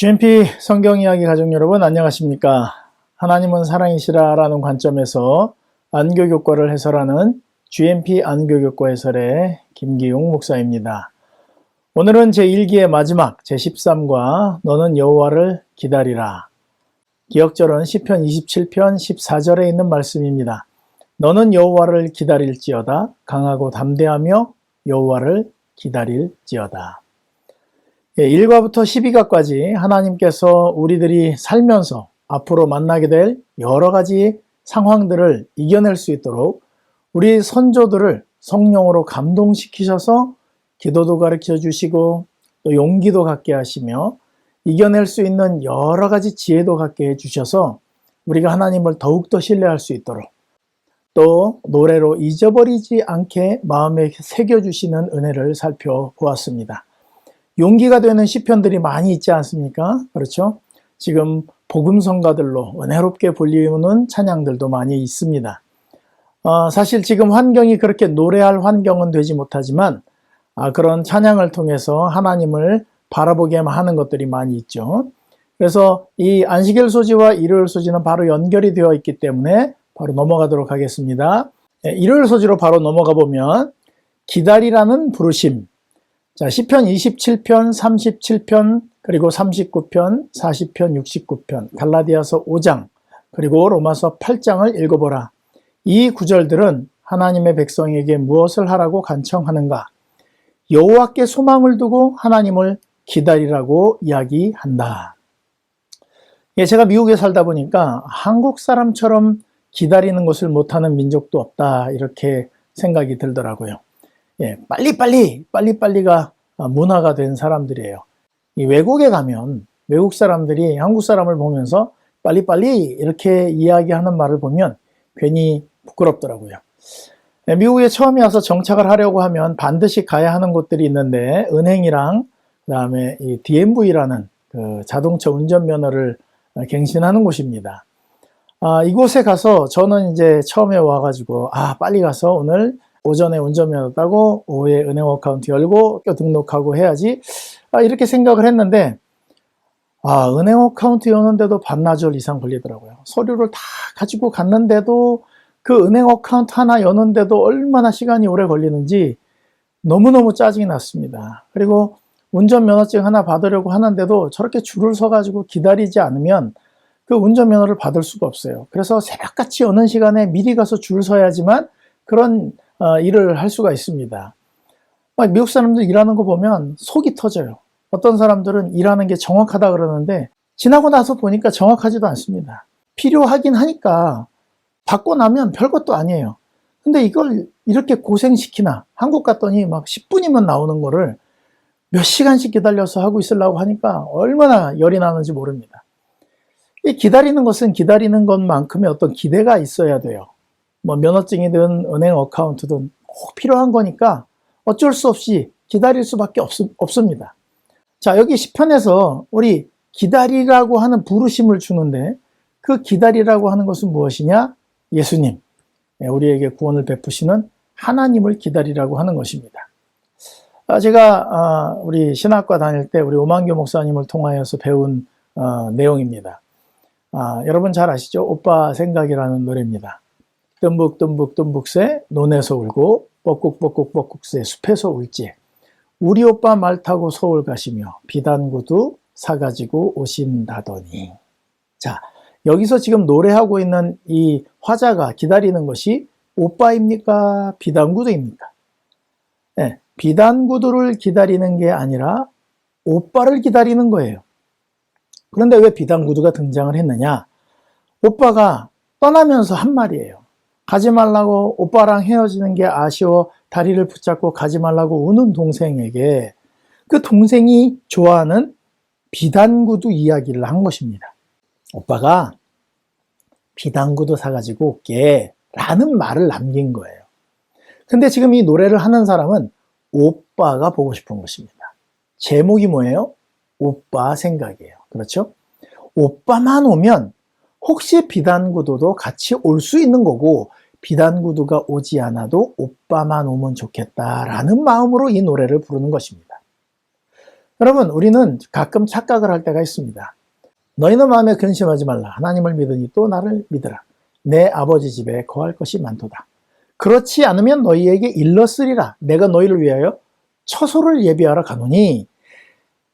GMP 성경이야기 가족 여러분 안녕하십니까? 하나님은 사랑이시라 라는 관점에서 안교교과를 해설하는 GMP 안교교과 해설의 김기용 목사입니다. 오늘은 제1기의 마지막 제13과 너는 여호와를 기다리라. 기억절은 시편 27편 14절에 있는 말씀입니다. 너는 여호와를 기다릴지어다 강하고 담대하며 여호와를 기다릴지어다. 1과부터 12과까지 하나님께서 우리들이 살면서 앞으로 만나게 될 여러 가지 상황들을 이겨낼 수 있도록 우리 선조들을 성령으로 감동시키셔서 기도도 가르쳐 주시고 또 용기도 갖게 하시며 이겨낼 수 있는 여러 가지 지혜도 갖게 해주셔서 우리가 하나님을 더욱더 신뢰할 수 있도록 또 노래로 잊어버리지 않게 마음에 새겨주시는 은혜를 살펴보았습니다. 용기가 되는 시편들이 많이 있지 않습니까? 그렇죠? 지금 복음성가들로 은혜롭게 불리우는 찬양들도 많이 있습니다. 사실 지금 환경이 그렇게 노래할 환경은 되지 못하지만 그런 찬양을 통해서 하나님을 바라보게만 하는 것들이 많이 있죠. 그래서 이 안식일 소지와 일요일 소지는 바로 연결이 되어 있기 때문에 바로 넘어가도록 하겠습니다. 일요일 소지로 바로 넘어가 보면 기다리라는 부르심. 자, 시편 27편, 37편, 그리고 39편, 40편, 69편, 갈라디아서 5장, 그리고 로마서 8장을 읽어보라. 이 구절들은 하나님의 백성에게 무엇을 하라고 간청하는가? 여호와께 소망을 두고 하나님을 기다리라고 이야기한다. 제가 미국에 살다 보니까 한국 사람처럼 기다리는 것을 못하는 민족도 없다 이렇게 생각이 들더라고요. 빨리빨리가 문화가 된 사람들이에요. 이 외국에 가면 외국 사람들이 한국 사람을 보면서 빨리빨리 이렇게 이야기하는 말을 보면 괜히 부끄럽더라고요. 미국에 처음에 와서 정착을 하려고 하면 반드시 가야 하는 곳들이 있는데 은행이랑 그다음에 이 DMV라는 그 자동차 운전면허를 갱신하는 곳입니다. 이곳에 가서 저는 이제 처음에 와가지고 빨리 가서 오늘 오전에 운전면허 따고 오후에 은행 어카운트 열고 또 등록하고 해야지 이렇게 생각을 했는데 은행 어카운트 여는데도 반나절 이상 걸리더라고요. 서류를 다 가지고 갔는데도 그 은행 어카운트 하나 여는데도 얼마나 시간이 오래 걸리는지 너무너무 짜증이 났습니다. 그리고 운전면허증 하나 받으려고 하는데도 저렇게 줄을 서가지고 기다리지 않으면 그 운전면허를 받을 수가 없어요. 그래서 새벽같이 여는 시간에 미리 가서 줄 서야지만 그런 일을 할 수가 있습니다. 미국 사람들 일하는 거 보면 속이 터져요. 어떤 사람들은 일하는 게 정확하다 그러는데 지나고 나서 보니까 정확하지도 않습니다. 필요하긴 하니까 받고 나면 별것도 아니에요. 근데 이걸 이렇게 고생시키나 한국 갔더니 막 10분이면 나오는 거를 몇 시간씩 기다려서 하고 있으려고 하니까 얼마나 열이 나는지 모릅니다. 이 기다리는 것은 기다리는 것만큼의 어떤 기대가 있어야 돼요. 면허증이든 은행 어카운트든 꼭 필요한 거니까 어쩔 수 없이 기다릴 수밖에 없습니다. 자, 여기 시편에서 우리 기다리라고 하는 부르심을 주는데 그 기다리라고 하는 것은 무엇이냐? 예수님, 우리에게 구원을 베푸시는 하나님을 기다리라고 하는 것입니다. 제가 우리 신학과 다닐 때 우리 오만교 목사님을 통하여서 배운 내용입니다. 여러분 잘 아시죠? 오빠 생각이라는 노래입니다. 뜸북새 논에서 울고 뻐꾹뻐꾹새 숲에서 울지 우리 오빠 말 타고 서울 가시며 비단구두 사가지고 오신다더니. 자, 여기서 지금 노래하고 있는 이 화자가 기다리는 것이 오빠입니까? 비단구두입니까? 네, 비단구두를 기다리는 게 아니라 오빠를 기다리는 거예요. 그런데 왜 비단구두가 등장을 했느냐? 오빠가 떠나면서 한 말이에요. 가지 말라고 오빠랑 헤어지는 게 아쉬워 다리를 붙잡고 가지 말라고 우는 동생에게 그 동생이 좋아하는 비단구두 이야기를 한 것입니다. 오빠가 비단구두 사가지고 올게 라는 말을 남긴 거예요. 근데 지금 이 노래를 하는 사람은 오빠가 보고 싶은 것입니다. 제목이 뭐예요? 오빠 생각이에요. 그렇죠? 오빠만 오면 혹시 비단구두도 같이 올 수 있는 거고 비단구두가 오지 않아도 오빠만 오면 좋겠다라는 마음으로 이 노래를 부르는 것입니다. 여러분, 우리는 가끔 착각을 할 때가 있습니다. 너희는 마음에 근심하지 말라. 하나님을 믿으니 또 나를 믿으라. 내 아버지 집에 거할 것이 많도다. 그렇지 않으면 너희에게 일렀으리라. 내가 너희를 위하여 처소를 예비하러 가노니,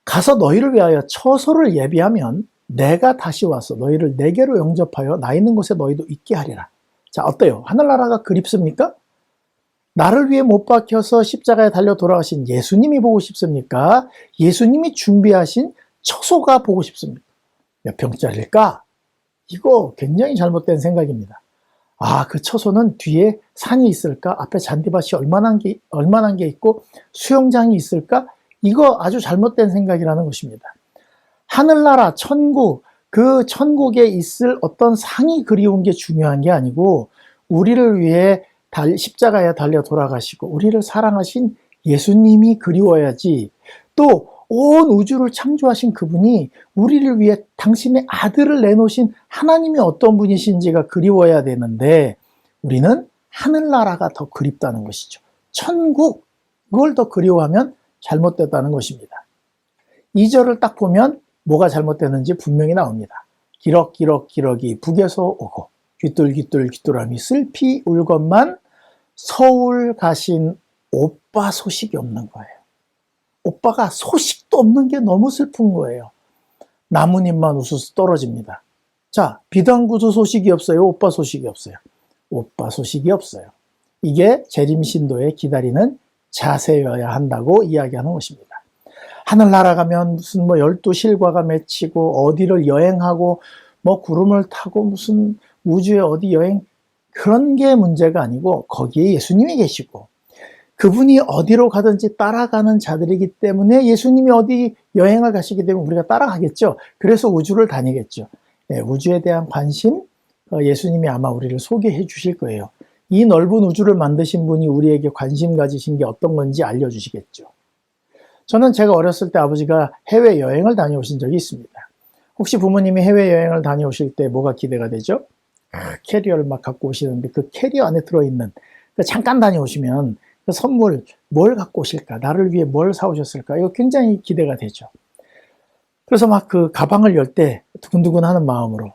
가서 너희를 위하여 처소를 예비하면 내가 다시 와서 너희를 내게로 영접하여 나 있는 곳에 너희도 있게 하리라. 자, 어때요? 하늘나라가 그립습니까? 나를 위해 못 박혀서 십자가에 달려 돌아가신 예수님이 보고 싶습니까? 예수님이 준비하신 처소가 보고 싶습니까? 몇 평짜리일까? 이거 굉장히 잘못된 생각입니다. 아, 그 처소는 뒤에 산이 있을까? 앞에 잔디밭이 얼마나 게 있고 수영장이 있을까? 이거 아주 잘못된 생각이라는 것입니다. 하늘나라, 천국, 그 천국에 있을 어떤 상이 그리운 게 중요한 게 아니고, 우리를 위해 십자가에 달려 돌아가시고 우리를 사랑하신 예수님이 그리워야지, 또 온 우주를 창조하신 그분이 우리를 위해 당신의 아들을 내놓으신 하나님이 어떤 분이신지가 그리워야 되는데, 우리는 하늘나라가 더 그립다는 것이죠. 천국, 그걸 더 그리워하면 잘못됐다는 것입니다. 2절을 딱 보면 뭐가 잘못됐는지 분명히 나옵니다. 기럭기럭기럭이 북에서 오고 귀뚤귀뚤귀뚤함이 슬피 울건만 서울 가신 오빠 소식이 없는 거예요. 오빠가 소식도 없는 게 너무 슬픈 거예요. 나뭇잎만 우수수 떨어집니다. 자, 비단구두 소식이 없어요? 오빠 소식이 없어요? 오빠 소식이 없어요. 이게 재림신도에 기다리는 자세여야 한다고 이야기하는 것입니다. 하늘 날아가면 무슨 12실과가 맺히고 어디를 여행하고 구름을 타고 무슨 우주에 어디 여행, 그런 게 문제가 아니고, 거기에 예수님이 계시고 그분이 어디로 가든지 따라가는 자들이기 때문에, 예수님이 어디 여행을 가시게 되면 우리가 따라가겠죠. 그래서 우주를 다니겠죠. 네, 우주에 대한 관심, 예수님이 아마 우리를 소개해 주실 거예요. 이 넓은 우주를 만드신 분이 우리에게 관심 가지신 게 어떤 건지 알려주시겠죠. 저는 제가 어렸을 때 아버지가 해외여행을 다녀오신 적이 있습니다. 혹시 부모님이 해외여행을 다녀오실 때 뭐가 기대가 되죠? 캐리어를 막 갖고 오시는데, 그 캐리어 안에 들어있는, 잠깐 다녀오시면 그 선물 뭘 갖고 오실까? 나를 위해 뭘 사오셨을까? 이거 굉장히 기대가 되죠. 그래서 막 그 가방을 열 때 두근두근 하는 마음으로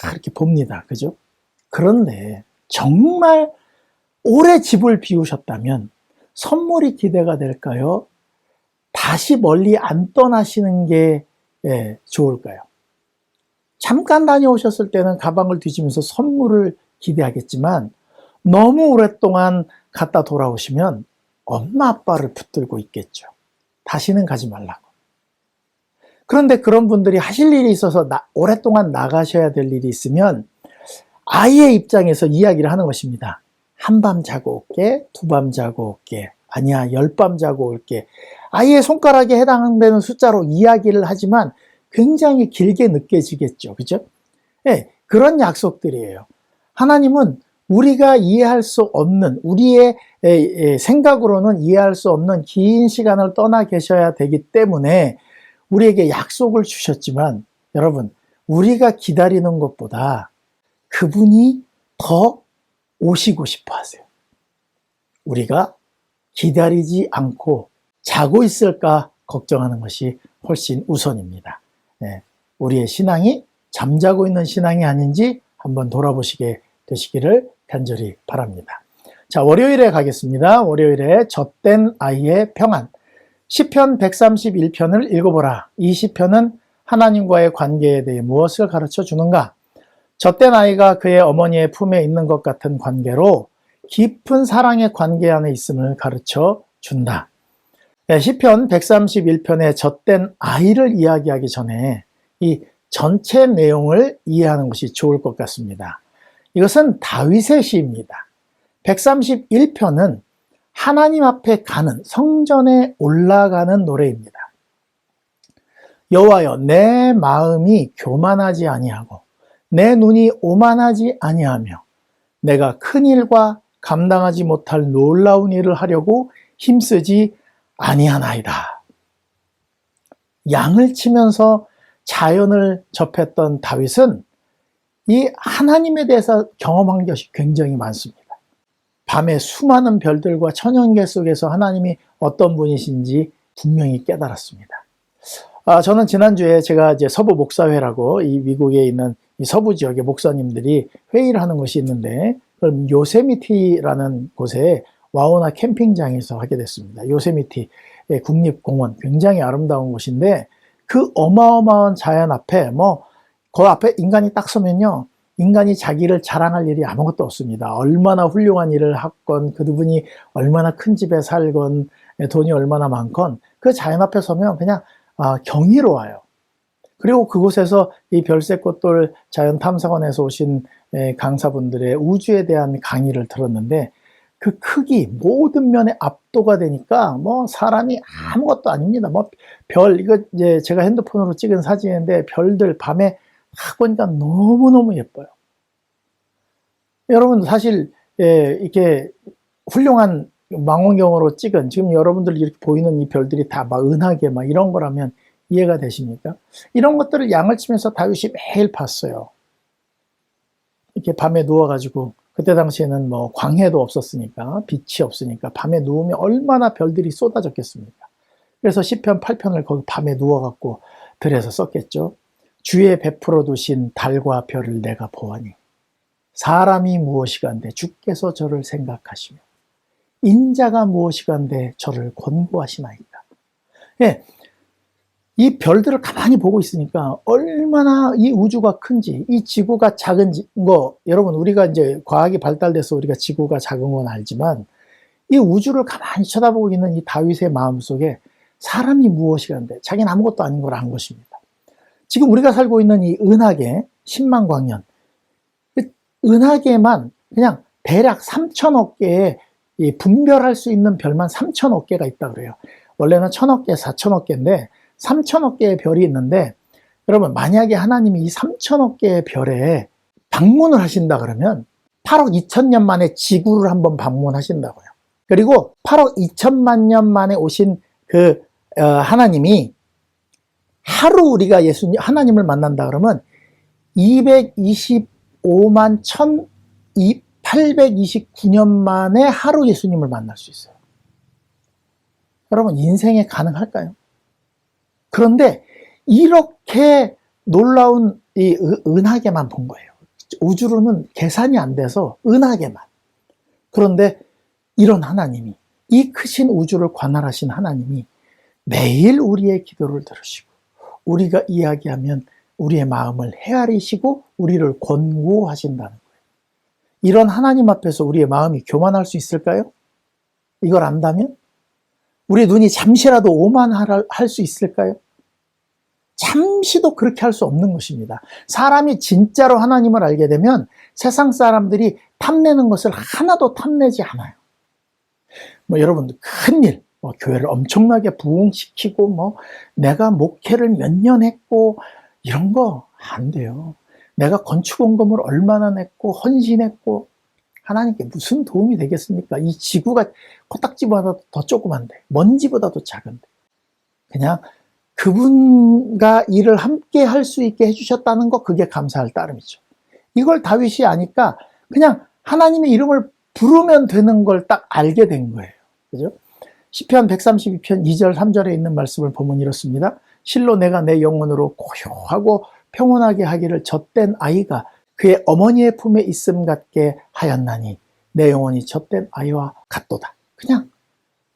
이렇게 봅니다. 그죠? 그런데 정말 오래 집을 비우셨다면 선물이 기대가 될까요? 다시 멀리 안 떠나시는 게 좋을까요? 잠깐 다녀오셨을 때는 가방을 뒤지면서 선물을 기대하겠지만, 너무 오랫동안 갔다 돌아오시면 엄마 아빠를 붙들고 있겠죠. 다시는 가지 말라고. 그런데 그런 분들이 하실 일이 있어서 오랫동안 나가셔야 될 일이 있으면 아이의 입장에서 이야기를 하는 것입니다. 한밤 자고 올게, 두밤 자고 올게, 아니야 10밤 자고 올게. 아이의 손가락에 해당되는 숫자로 이야기를 하지만 굉장히 길게 느껴지겠죠. 그죠? 네, 그런 약속들이에요. 하나님은 우리가 이해할 수 없는, 우리의 생각으로는 이해할 수 없는 긴 시간을 떠나 계셔야 되기 때문에 우리에게 약속을 주셨지만, 여러분, 우리가 기다리는 것보다 그분이 더 오시고 싶어 하세요. 우리가 기다리지 않고 자고 있을까 걱정하는 것이 훨씬 우선입니다. 네, 우리의 신앙이 잠자고 있는 신앙이 아닌지 한번 돌아보시게 되시기를 간절히 바랍니다. 자, 월요일에 가겠습니다. 월요일에 젖된 아이의 평안. 시편 131편을 읽어보라. 이 시편은 하나님과의 관계에 대해 무엇을 가르쳐 주는가? 젖된 아이가 그의 어머니의 품에 있는 것 같은 관계로 깊은 사랑의 관계 안에 있음을 가르쳐 준다. 네, 시편 131편의 젖된 아이를 이야기하기 전에 이 전체 내용을 이해하는 것이 좋을 것 같습니다. 이것은 다윗의 시입니다. 131편은 하나님 앞에 가는, 성전에 올라가는 노래입니다. 여호와여, 내 마음이 교만하지 아니하고 내 눈이 오만하지 아니하며 내가 큰 일과 감당하지 못할 놀라운 일을 하려고 힘쓰지 아니하나이다. 양을 치면서 자연을 접했던 다윗은 이 하나님에 대해서 경험한 것이 굉장히 많습니다. 밤에 수많은 별들과 천연계 속에서 하나님이 어떤 분이신지 분명히 깨달았습니다. 저는 지난주에 제가 이제 서부 목사회라고 이 미국에 있는 이 서부 지역의 목사님들이 회의를 하는 것이 있는데, 그럼 요세미티라는 곳에 와우나 캠핑장에서 하게 됐습니다. 요세미티 국립공원, 굉장히 아름다운 곳인데, 그 어마어마한 자연 앞에 그 앞에 인간이 딱 서면요, 인간이 자기를 자랑할 일이 아무것도 없습니다. 얼마나 훌륭한 일을 하건, 그분이 얼마나 큰 집에 살건, 돈이 얼마나 많건, 그 자연 앞에 서면 그냥 경이로워요. 그리고 그곳에서 이 별세꽃돌 자연탐사관에서 오신 강사분들의 우주에 대한 강의를 들었는데, 그 크기, 모든 면에 압도가 되니까 사람이 아무것도 아닙니다. 이거 이제 제가 핸드폰으로 찍은 사진인데, 별들 밤에 딱 보니까 너무너무 예뻐요. 여러분, 사실 이렇게 훌륭한 망원경으로 찍은, 지금 여러분들 이렇게 보이는 이 별들이 다 은하계 이런 거라면 이해가 되십니까? 이런 것들을 양을 치면서 다윗이 매일 봤어요. 이렇게 밤에 누워가지고, 그때 당시에는 광해도 없었으니까, 빛이 없으니까 밤에 누우면 얼마나 별들이 쏟아졌겠습니까? 그래서 시편 8편을 거기 밤에 누워갖고 들에서 썼겠죠. 주의 베풀어 두신 달과 별을 내가 보아니, 사람이 무엇이간데 주께서 저를 생각하시며, 인자가 무엇이간데 저를 권고하시나이다. 예, 이 별들을 가만히 보고 있으니까 얼마나 이 우주가 큰지, 이 지구가 작은지, 여러분, 우리가 이제 과학이 발달돼서 우리가 지구가 작은 건 알지만, 이 우주를 가만히 쳐다보고 있는 이 다윗의 마음 속에 사람이 무엇이간데 자기는 아무것도 아닌 걸 안 것입니다. 지금 우리가 살고 있는 이 은하계 10만 광년, 은하계만 그냥 대략 3천억 개의 분별할 수 있는 별만 3천억 개가 있다 그래요. 원래는 1,000억 개, 4천억 개인데 3천억 개의 별이 있는데, 여러분, 만약에 하나님이 이 3천억 개의 별에 방문을 하신다 그러면 8억 2천 년 만에 지구를 한번 방문하신다고요. 그리고 8억 2천만 년 만에 오신 하나님이 하루 우리가 하나님을 만난다 그러면 225만 1829년 만에 하루 예수님을 만날 수 있어요. 여러분, 인생에 가능할까요? 그런데 이렇게 놀라운 이 은하계만 본 거예요. 우주로는 계산이 안 돼서 은하계만. 그런데 이런 하나님이, 이 크신 우주를 관할하신 하나님이 매일 우리의 기도를 들으시고, 우리가 이야기하면 우리의 마음을 헤아리시고 우리를 권고하신다는 거예요. 이런 하나님 앞에서 우리의 마음이 교만할 수 있을까요? 이걸 안다면? 우리 눈이 잠시라도 오만할 수 있을까요? 잠시도 그렇게 할 수 없는 것입니다. 사람이 진짜로 하나님을 알게 되면 세상 사람들이 탐내는 것을 하나도 탐내지 않아요. 여러분, 큰일, 교회를 엄청나게 부흥시키고, 내가 목회를 몇 년 했고, 이런 거 안 돼요. 내가 건축원금을 얼마나 냈고, 헌신했고, 하나님께 무슨 도움이 되겠습니까? 이 지구가 코딱지보다 더 조그만데, 먼지보다도 작은데. 그냥 그분과 일을 함께 할 수 있게 해주셨다는 거, 그게 감사할 따름이죠. 이걸 다윗이 아니까 그냥 하나님의 이름을 부르면 되는 걸 딱 알게 된 거예요. 그죠? 시편 132편 2절 3절에 있는 말씀을 보면 이렇습니다. 실로 내가 내 영혼으로 고요하고 평온하게 하기를 젖된 아이가 그의 어머니의 품에 있음 같게 하였나니 내 영혼이 젖된 아이와 같도다. 그냥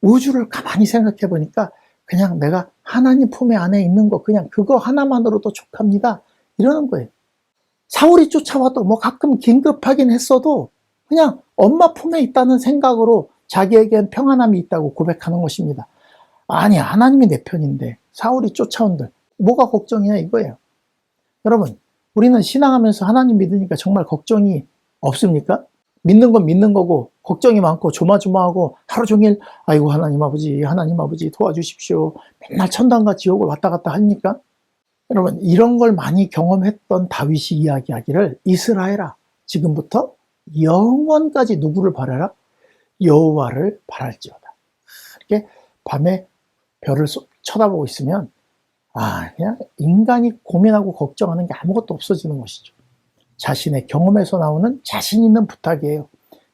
우주를 가만히 생각해 보니까 그냥 내가 하나님 품에 안에 있는 거, 그냥 그거 하나만으로도 족합니다. 이러는 거예요. 사울이 쫓아와도 가끔 긴급하긴 했어도 그냥 엄마 품에 있다는 생각으로 자기에겐 평안함이 있다고 고백하는 것입니다. 아니, 하나님이 내 편인데 사울이 쫓아온들 뭐가 걱정이냐 이거예요. 여러분, 우리는 신앙하면서 하나님 믿으니까 정말 걱정이 없습니까? 믿는 건 믿는 거고 걱정이 많고 조마조마하고 하루 종일 아이고 하나님 아버지 도와주십시오. 맨날 천당과 지옥을 왔다 갔다 합니까? 여러분, 이런 걸 많이 경험했던 다윗이 이야기하기를 이스라엘아, 지금부터 영원까지 누구를 바라라? 여호와를 바랄지어다. 이렇게 밤에 별을 쳐다보고 있으면 그냥 인간이 고민하고 걱정하는 게 아무것도 없어지는 것이죠. 자신의 경험에서 나오는 자신 있는 부탁이에요.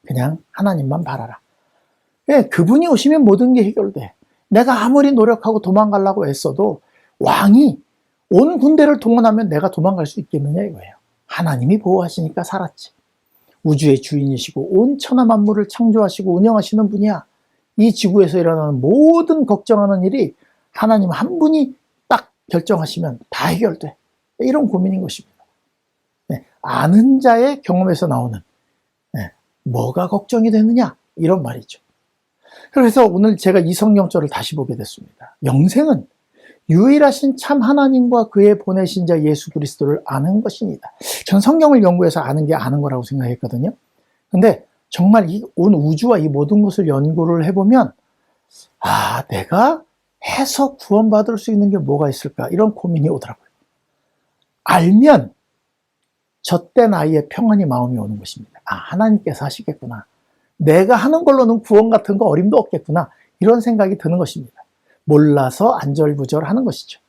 그냥 하나님만 바라라. 그분이 오시면 모든 게 해결돼. 내가 아무리 노력하고 도망가려고 애써도 왕이 온 군대를 동원하면 내가 도망갈 수 있겠느냐 이거예요. 하나님이 보호하시니까 살았지. 우주의 주인이시고 온 천하 만물을 창조하시고 운영하시는 분이야. 이 지구에서 일어나는 모든 걱정하는 일이 하나님 한 분이 딱 결정하시면 다 해결돼. 이런 고민인 것입니다. 네, 아는 자의 경험에서 나오는 뭐가 걱정이 되느냐 이런 말이죠. 그래서 오늘 제가 이 성경절을 다시 보게 됐습니다. 영생은 유일하신 참 하나님과 그의 보내신 자 예수 그리스도를 아는 것입니다. 전 성경을 연구해서 아는 게 아는 거라고 생각했거든요. 근데 정말 이 온 우주와 이 모든 것을 연구를 해보면 내가 해서 구원받을 수 있는 게 뭐가 있을까 이런 고민이 오더라고요. 알면 젖된 아이의 평안이 마음이 오는 것입니다. 하나님께서 하시겠구나. 내가 하는 걸로는 구원 같은 거 어림도 없겠구나. 이런 생각이 드는 것입니다. 몰라서 안절부절하는 것이죠.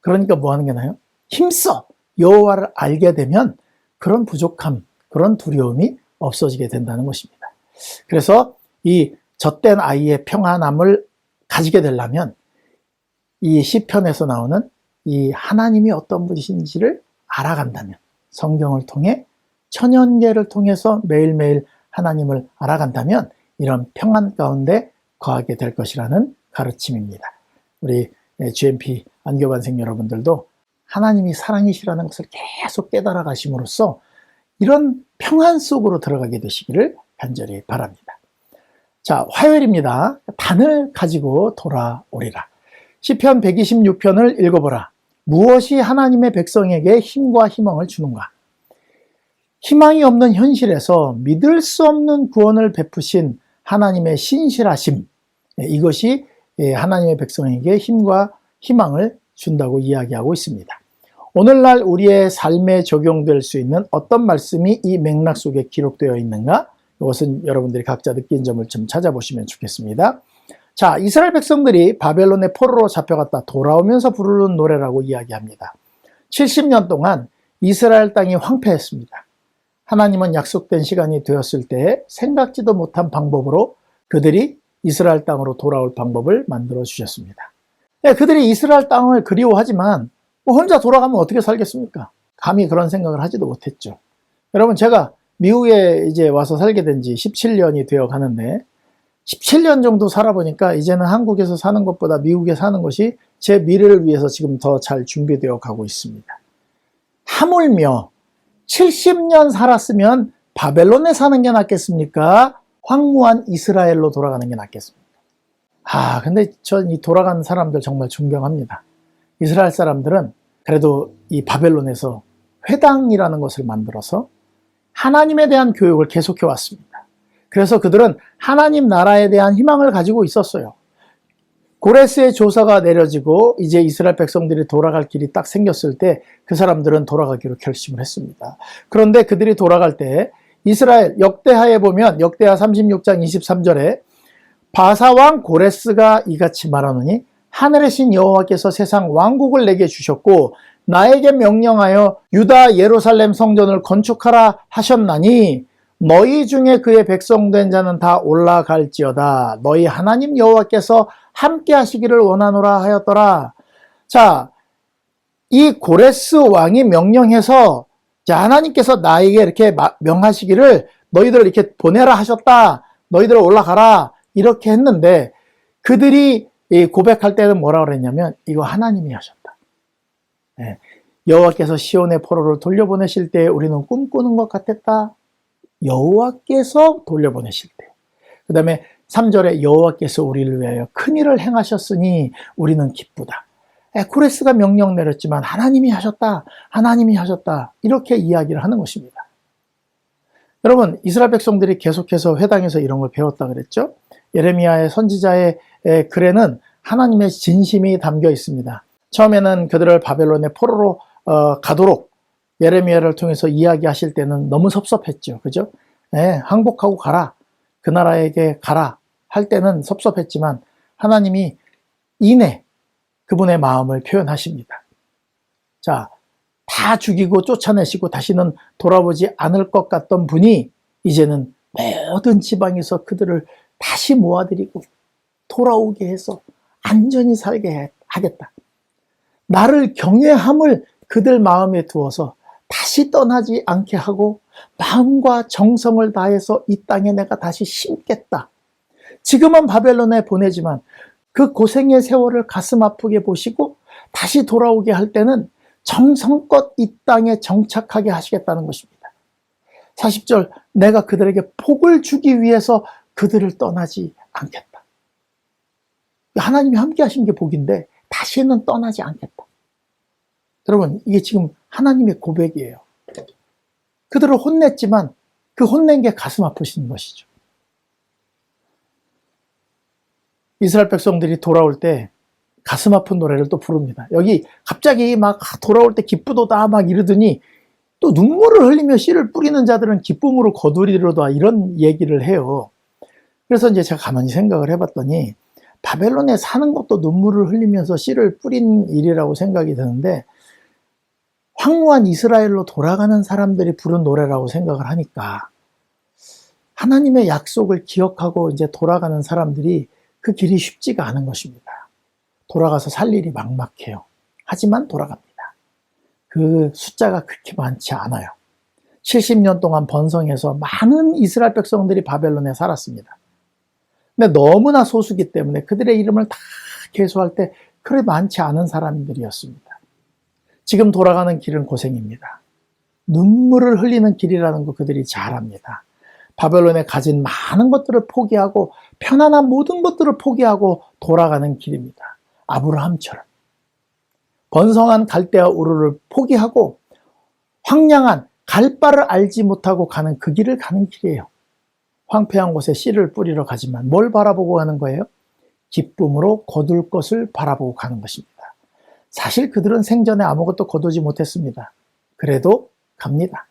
그러니까 뭐 하는 게 나아요? 힘써 여호와를 알게 되면 그런 부족함, 그런 두려움이 없어지게 된다는 것입니다. 그래서 이 젖된 아이의 평안함을 가지게 되려면 이 시편에서 나오는 이 하나님이 어떤 분이신지를 알아간다면, 성경을 통해 천연계를 통해서 매일매일 하나님을 알아간다면 이런 평안 가운데 거하게 될 것이라는 가르침입니다. 우리 GMP 안교반생 여러분들도 하나님이 사랑이시라는 것을 계속 깨달아 가심으로써 이런 평안 속으로 들어가게 되시기를 간절히 바랍니다. 자, 화요일입니다. 단을 가지고 돌아오리라. 시편 126편을 읽어보라. 무엇이 하나님의 백성에게 힘과 희망을 주는가? 희망이 없는 현실에서 믿을 수 없는 구원을 베푸신 하나님의 신실하심, 이것이 하나님의 백성에게 힘과 희망을 준다고 이야기하고 있습니다. 오늘날 우리의 삶에 적용될 수 있는 어떤 말씀이 이 맥락 속에 기록되어 있는가? 이것은 여러분들이 각자 느낀 점을 좀 찾아보시면 좋겠습니다. 자, 이스라엘 백성들이 바벨론의 포로로 잡혀갔다 돌아오면서 부르는 노래라고 이야기합니다. 70년 동안 이스라엘 땅이 황폐했습니다. 하나님은 약속된 시간이 되었을 때 생각지도 못한 방법으로 그들이 이스라엘 땅으로 돌아올 방법을 만들어 주셨습니다. 그들이 이스라엘 땅을 그리워하지만 혼자 돌아가면 어떻게 살겠습니까? 감히 그런 생각을 하지도 못했죠. 여러분, 제가 미국에 이제 와서 살게 된 지 17년이 되어 가는데 17년 정도 살아보니까 이제는 한국에서 사는 것보다 미국에 사는 것이 제 미래를 위해서 지금 더 잘 준비되어 가고 있습니다. 하물며 70년 살았으면 바벨론에 사는 게 낫겠습니까? 황무한 이스라엘로 돌아가는 게 낫겠습니까? 근데 전 이 돌아가는 사람들 정말 존경합니다. 이스라엘 사람들은 그래도 이 바벨론에서 회당이라는 것을 만들어서 하나님에 대한 교육을 계속해 왔습니다. 그래서 그들은 하나님 나라에 대한 희망을 가지고 있었어요. 고레스의 조사가 내려지고 이제 이스라엘 백성들이 돌아갈 길이 딱 생겼을 때 그 사람들은 돌아가기로 결심을 했습니다. 그런데 그들이 돌아갈 때 이스라엘 역대하에 보면 역대하 36장 23절에 바사왕 고레스가 이같이 말하노니 하늘의 신 여호와께서 세상 왕국을 내게 주셨고 나에게 명령하여 유다 예루살렘 성전을 건축하라 하셨나니 너희 중에 그의 백성된 자는 다 올라갈지어다. 너희 하나님 여호와께서 함께 하시기를 원하노라 하였더라. 자, 이 고레스 왕이 명령해서 하나님께서 나에게 이렇게 명하시기를 너희들 이렇게 보내라 하셨다. 너희들 올라가라. 이렇게 했는데 그들이 고백할 때는 뭐라 그랬냐면 이거 하나님이 하셨다. 여호와께서 시온의 포로를 돌려보내실 때 우리는 꿈꾸는 것 같았다. 여호와께서 돌려보내실 때. 그 다음에 3절에 여호와께서 우리를 위하여 큰일을 행하셨으니 우리는 기쁘다. 고레스가 명령 내렸지만 하나님이 하셨다. 하나님이 하셨다. 이렇게 이야기를 하는 것입니다. 여러분, 이스라엘 백성들이 계속해서 회당에서 이런 걸 배웠다 그랬죠? 예레미야의 선지자의 글에는 하나님의 진심이 담겨 있습니다. 처음에는 그들을 바벨론의 포로로 가도록 예레미야를 통해서 이야기하실 때는 너무 섭섭했죠. 그죠? 항복하고 가라. 그 나라에게 가라. 할 때는 섭섭했지만 하나님이 이내 그분의 마음을 표현하십니다. 자, 다 죽이고 쫓아내시고 다시는 돌아오지 않을 것 같던 분이 이제는 모든 지방에서 그들을 다시 모아들이고 돌아오게 해서 안전히 살게 하겠다. 나를 경외함을 그들 마음에 두어서 다시 떠나지 않게 하고 마음과 정성을 다해서 이 땅에 내가 다시 심겠다. 지금은 바벨론에 보내지만 그 고생의 세월을 가슴 아프게 보시고 다시 돌아오게 할 때는 정성껏 이 땅에 정착하게 하시겠다는 것입니다. 40절, 내가 그들에게 복을 주기 위해서 그들을 떠나지 않겠다. 하나님이 함께 하신 게 복인데 다시는 떠나지 않겠다. 여러분, 이게 지금 하나님의 고백이에요. 그들을 혼냈지만 그 혼낸 게 가슴 아프신 것이죠. 이스라엘 백성들이 돌아올 때 가슴 아픈 노래를 또 부릅니다. 여기 갑자기 막 돌아올 때 기쁘도다 막 이러더니 또 눈물을 흘리며 씨를 뿌리는 자들은 기쁨으로 거두리로다 이런 얘기를 해요. 그래서 이제 제가 가만히 생각을 해봤더니 바벨론에 사는 것도 눈물을 흘리면서 씨를 뿌린 일이라고 생각이 드는데 황무한 이스라엘로 돌아가는 사람들이 부른 노래라고 생각을 하니까 하나님의 약속을 기억하고 이제 돌아가는 사람들이 그 길이 쉽지가 않은 것입니다. 돌아가서 살 일이 막막해요. 하지만 돌아갑니다. 그 숫자가 그렇게 많지 않아요. 70년 동안 번성해서 많은 이스라엘 백성들이 바벨론에 살았습니다. 근데 너무나 소수기 때문에 그들의 이름을 다 계수할 때 그리 많지 않은 사람들이었습니다. 지금 돌아가는 길은 고생입니다. 눈물을 흘리는 길이라는 거 그들이 잘 압니다. 바벨론에 가진 많은 것들을 포기하고 편안한 모든 것들을 포기하고 돌아가는 길입니다. 아브라함처럼 번성한 갈대아 우르를 포기하고 황량한 갈 바를 알지 못하고 가는 그 길을 가는 길이에요. 황폐한 곳에 씨를 뿌리러 가지만 뭘 바라보고 가는 거예요? 기쁨으로 거둘 것을 바라보고 가는 것입니다. 사실 그들은 생전에 아무것도 거두지 못했습니다. 그래도 갑니다.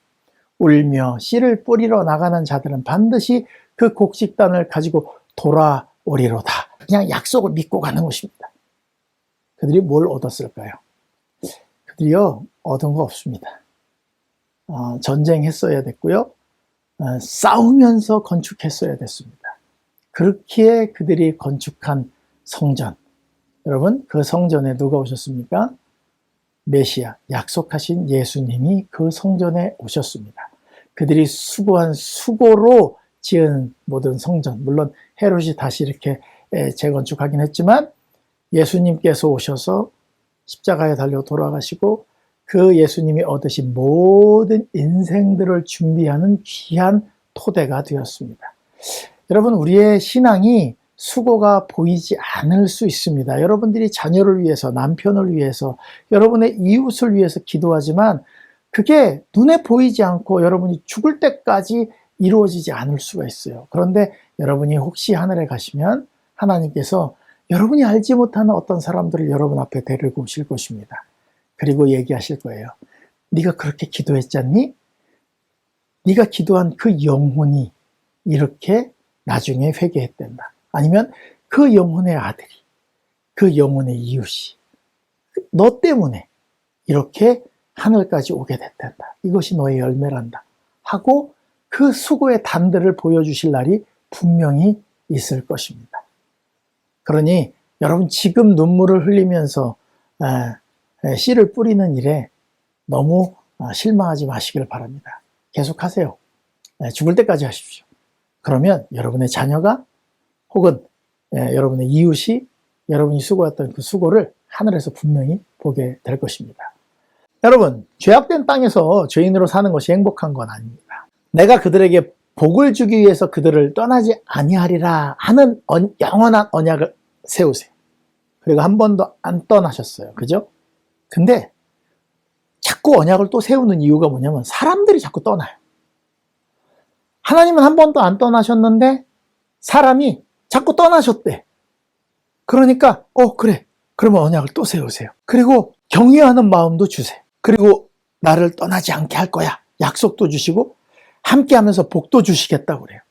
울며 씨를 뿌리러 나가는 자들은 반드시 그 곡식단을 가지고 돌아오리로다. 그냥 약속을 믿고 가는 것입니다. 그들이 뭘 얻었을까요? 그들이요, 얻은 거 없습니다. 전쟁했어야 됐고요. 싸우면서 건축했어야 됐습니다. 그렇기에 그들이 건축한 성전. 여러분, 그 성전에 누가 오셨습니까? 메시아, 약속하신 예수님이 그 성전에 오셨습니다. 그들이 수고한 수고로 지은 모든 성전, 물론 헤롯이 다시 이렇게 재건축하긴 했지만 예수님께서 오셔서 십자가에 달려 돌아가시고 그 예수님이 얻으신 모든 인생들을 준비하는 귀한 토대가 되었습니다. 여러분, 우리의 신앙이 수고가 보이지 않을 수 있습니다. 여러분들이 자녀를 위해서, 남편을 위해서, 여러분의 이웃을 위해서 기도하지만 그게 눈에 보이지 않고 여러분이 죽을 때까지 이루어지지 않을 수가 있어요. 그런데 여러분이 혹시 하늘에 가시면 하나님께서 여러분이 알지 못하는 어떤 사람들을 여러분 앞에 데리고 오실 것입니다. 그리고 얘기하실 거예요. 네가 그렇게 기도했잖니? 네가 기도한 그 영혼이 이렇게 나중에 회개했단다. 아니면 그 영혼의 아들이, 그 영혼의 이웃이 너 때문에 이렇게 하늘까지 오게 됐단다. 이것이 너의 열매란다. 하고 그 수고의 단들을 보여주실 날이 분명히 있을 것입니다. 그러니 여러분 지금 눈물을 흘리면서 씨를 뿌리는 일에 너무 실망하지 마시길 바랍니다. 계속하세요. 죽을 때까지 하십시오. 그러면 여러분의 자녀가 혹은 여러분의 이웃이 여러분이 수고했던 그 수고를 하늘에서 분명히 보게 될 것입니다. 여러분, 죄악된 땅에서 죄인으로 사는 것이 행복한 건 아닙니다. 내가 그들에게 복을 주기 위해서 그들을 떠나지 아니하리라 하는 영원한 언약을 세우세요. 그리고 한 번도 안 떠나셨어요. 그죠? 근데 자꾸 언약을 또 세우는 이유가 뭐냐면 사람들이 자꾸 떠나요. 하나님은 한 번도 안 떠나셨는데 사람이 자꾸 떠나셨대. 그러니까 그래. 그러면 언약을 또 세우세요. 그리고 경외하는 마음도 주세요. 그리고 나를 떠나지 않게 할 거야. 약속도 주시고 함께하면서 복도 주시겠다고 그래요.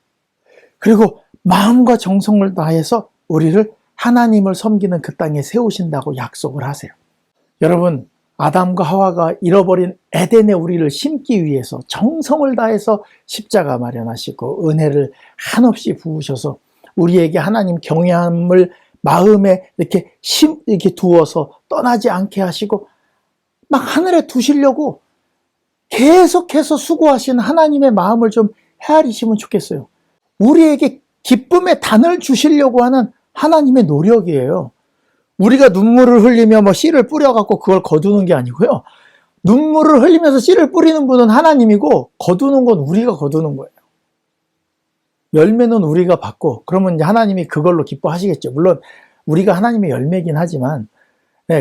그리고 마음과 정성을 다해서 우리를 하나님을 섬기는 그 땅에 세우신다고 약속을 하세요. 여러분, 아담과 하와가 잃어버린 에덴에 우리를 심기 위해서 정성을 다해서 십자가 마련하시고 은혜를 한없이 부으셔서 우리에게 하나님 경외함을 마음에 이렇게 두어서 떠나지 않게 하시고 막 하늘에 두시려고 계속해서 수고하신 하나님의 마음을 좀 헤아리시면 좋겠어요. 우리에게 기쁨의 단을 주시려고 하는 하나님의 노력이에요. 우리가 눈물을 흘리며 뭐 씨를 뿌려갖고 그걸 거두는 게 아니고요. 눈물을 흘리면서 씨를 뿌리는 분은 하나님이고 거두는 건 우리가 거두는 거예요. 열매는 우리가 받고 그러면 이제 하나님이 그걸로 기뻐하시겠죠. 물론 우리가 하나님의 열매이긴 하지만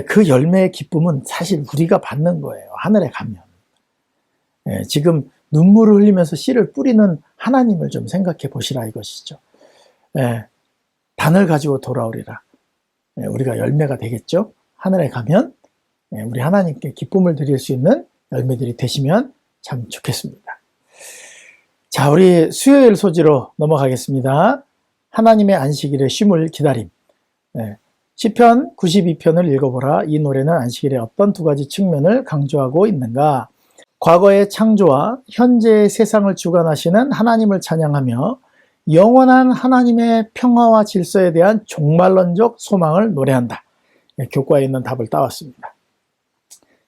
그 열매의 기쁨은 사실 우리가 받는 거예요. 하늘에 가면. 지금 눈물을 흘리면서 씨를 뿌리는 하나님을 좀 생각해 보시라 이것이죠. 단을 가지고 돌아오리라. 우리가 열매가 되겠죠. 하늘에 가면 우리 하나님께 기쁨을 드릴 수 있는 열매들이 되시면 참 좋겠습니다. 자, 우리 수요일 소지로 넘어가겠습니다. 하나님의 안식일의 쉼을 기다림. 시편 92편을 읽어보라. 이 노래는 안식일의 어떤 두 가지 측면을 강조하고 있는가? 과거의 창조와 현재의 세상을 주관하시는 하나님을 찬양하며 영원한 하나님의 평화와 질서에 대한 종말론적 소망을 노래한다. 교과에 있는 답을 따왔습니다.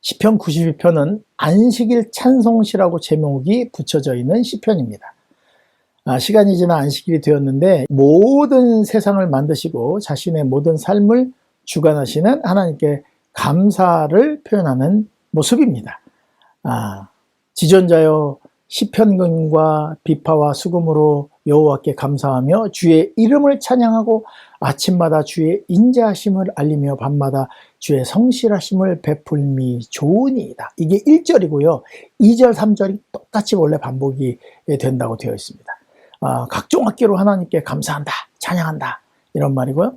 시편 92편은 안식일 찬송시라고 제목이 붙여져 있는 시편입니다. 시간이 지나 안식일이 되었는데 모든 세상을 만드시고 자신의 모든 삶을 주관하시는 하나님께 감사를 표현하는 모습입니다. 지존자여 시편금과 비파와 수금으로 여호와께 감사하며 주의 이름을 찬양하고 아침마다 주의 인자하심을 알리며 밤마다 주의 성실하심을 베풀미 좋으니이다. 이게 1절이고요. 2절, 3절이 똑같이 원래 반복이 된다고 되어 있습니다. 각종 악기로 하나님께 감사한다, 찬양한다 이런 말이고요.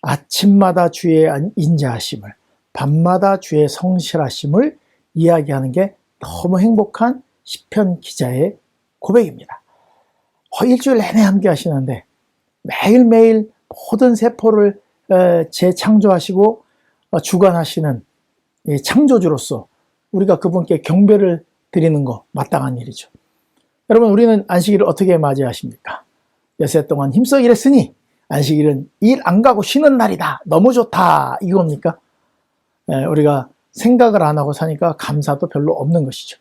아침마다 주의 인자하심을, 밤마다 주의 성실하심을 이야기하는 게 너무 행복한 시편 기자의 고백입니다. 일주일 내내 함께 하시는데 매일매일 모든 세포를 재창조하시고 주관하시는 창조주로서 우리가 그분께 경배를 드리는 거 마땅한 일이죠. 여러분, 우리는 안식일을 어떻게 맞이하십니까? 여세 동안 힘써 일했으니 안식일은 일 안 가고 쉬는 날이다. 너무 좋다. 이겁니까? 우리가 생각을 안 하고 사니까 감사도 별로 없는 것이죠.